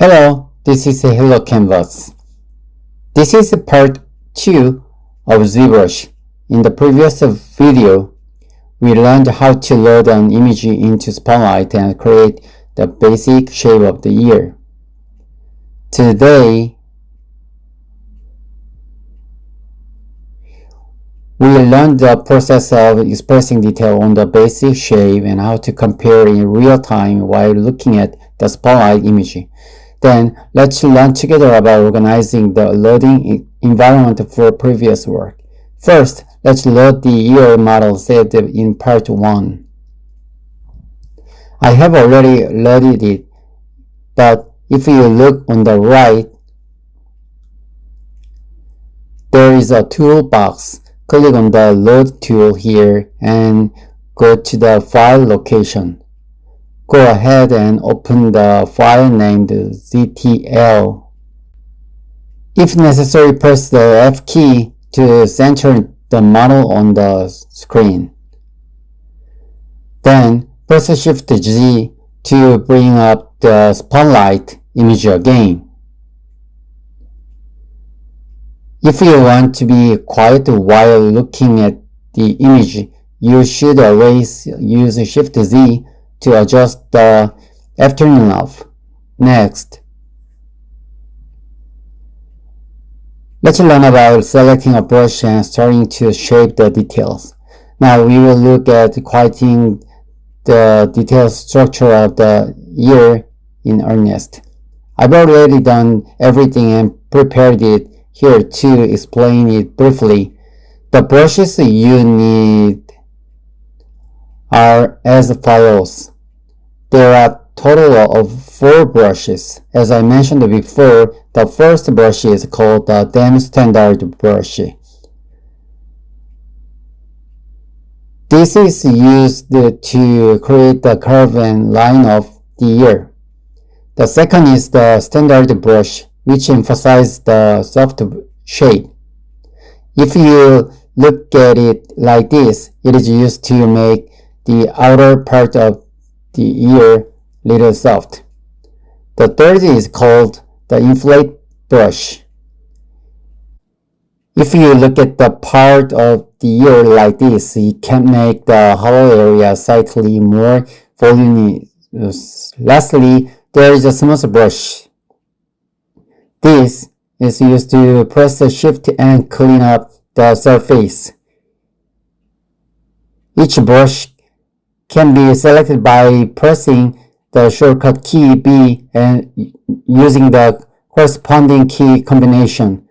Hello, this is a Hello Canvas. This is part 2 of Zbrush. In the previous video, we learned how to load an image into Spotlight and create the basic shape of the ear. Today, we learned the process of expressing detail on the basic shape and how to compare in real time while looking at the Spotlight image. Then, let's learn together about organizing the loading environment for previous work. First, let's load the ear model saved in part 1. I have already loaded it, but if you look on the right, there is a toolbox. Click on the Load tool here and go to the file location. Go ahead and open the file named ZTL. If necessary, press the F key to center the model on the screen. Then press Shift G to bring up the Spotlight image again. If you want to be quiet while looking at the image, you should always use Shift Z to adjust the afternoon off. Next, let's learn about selecting a brush and starting to shape the details. Now we will look at quieting the detailed structure of the ear in earnest. I've already done everything and prepared it here to explain it briefly. The brushes you need are as follows. There are a total of 4 brushes. As I mentioned before, the first brush is called the Dam Standard brush. This is used to create the curve and line of the ear. The second is the Standard brush, which emphasizes the soft shape. If you look at it like this, it is used to make the outer part of the ear little soft. The third is called the Inflate brush. If you look at the part of the ear like this, it can make the hollow area slightly more voluminous. Lastly, there is a Smooth brush. This is used to press the Shift and clean up the surface. Each brush can be selected by pressing the shortcut key B and using the corresponding key combination.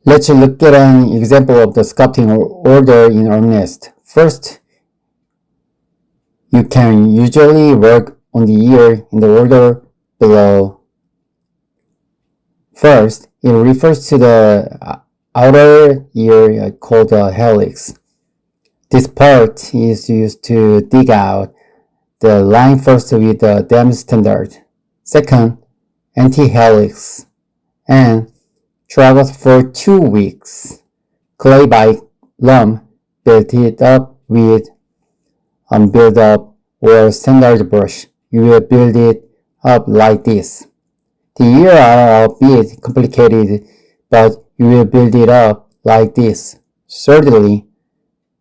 Let's look at an example of the sculpting order in earnest. First, you can usually work on the ear in the order below. First, it refers to the outer ear called the helix. This part is used to dig out the line first with the Dam Standard, second, anti-helix, and travel for 2 weeks. Clay by lump, build it up with build up or standard brush. You will build it up like this. The ears are a bit complicated, but you will build it up like this. Thirdly,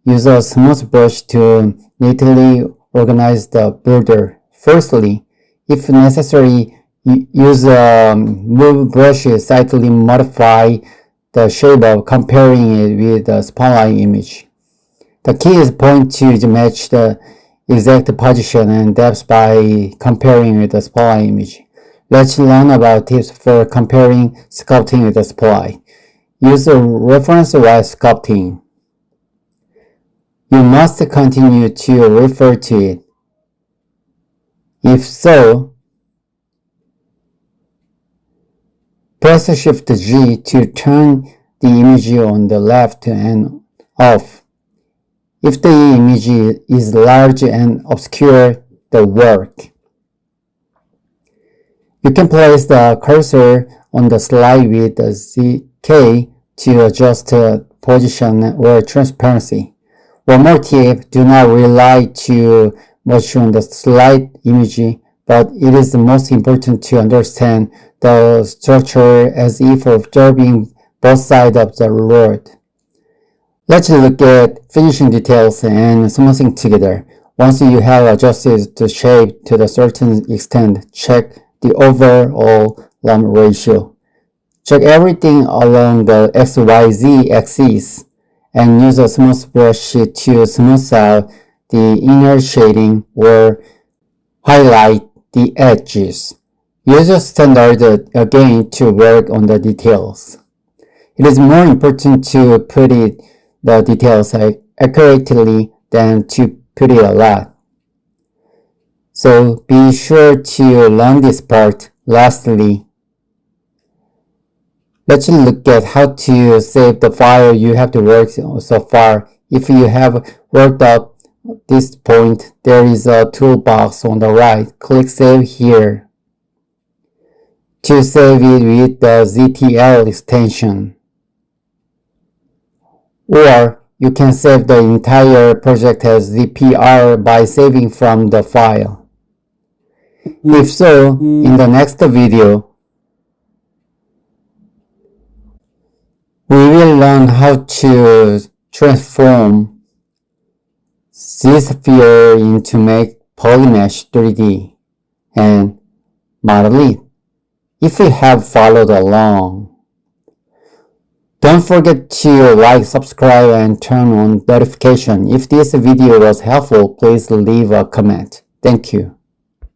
use a smooth brush to neatly organize the border. Firstly, if necessary, use a move brush to slightly modify the shape of comparing it with the Spotlight image. The key is point to match the exact position and depth by comparing with the Spotlight image. Let's learn about tips for comparing sculpting with the Spotlight. Use a reference while sculpting. You must continue to refer to it. If so, press Shift G to turn the image on the left and off. If the image is large and obscure the work, you can place the cursor on the slide with the ZK to adjust position or transparency. One more tip, do not rely too much on the slide image but it is most important to understand the structure as if observing both sides of the road. Let's look at finishing details and smoothing together. Once you have adjusted the shape to a certain extent, check the overall lump ratio. Check everything along the XYZ axis and use a smooth brush to smooth out the inner shading or highlight the edges. Use a standard again to work on the details. It is more important to put the details accurately than to put it a lot. So be sure to learn this part. Lastly, let's look at how to save the file you have to work so far. If you have worked up this point, there is a toolbox on the right. Click Save here to save it with the ZTL extension. Or you can save the entire project as ZPR by saving from the file. If so, in the next video, we will learn how to transform this sphere into make Polymesh 3D and model it. If you have followed along, don't forget to like, subscribe, and turn on notification. If this video was helpful, please leave a comment. Thank you.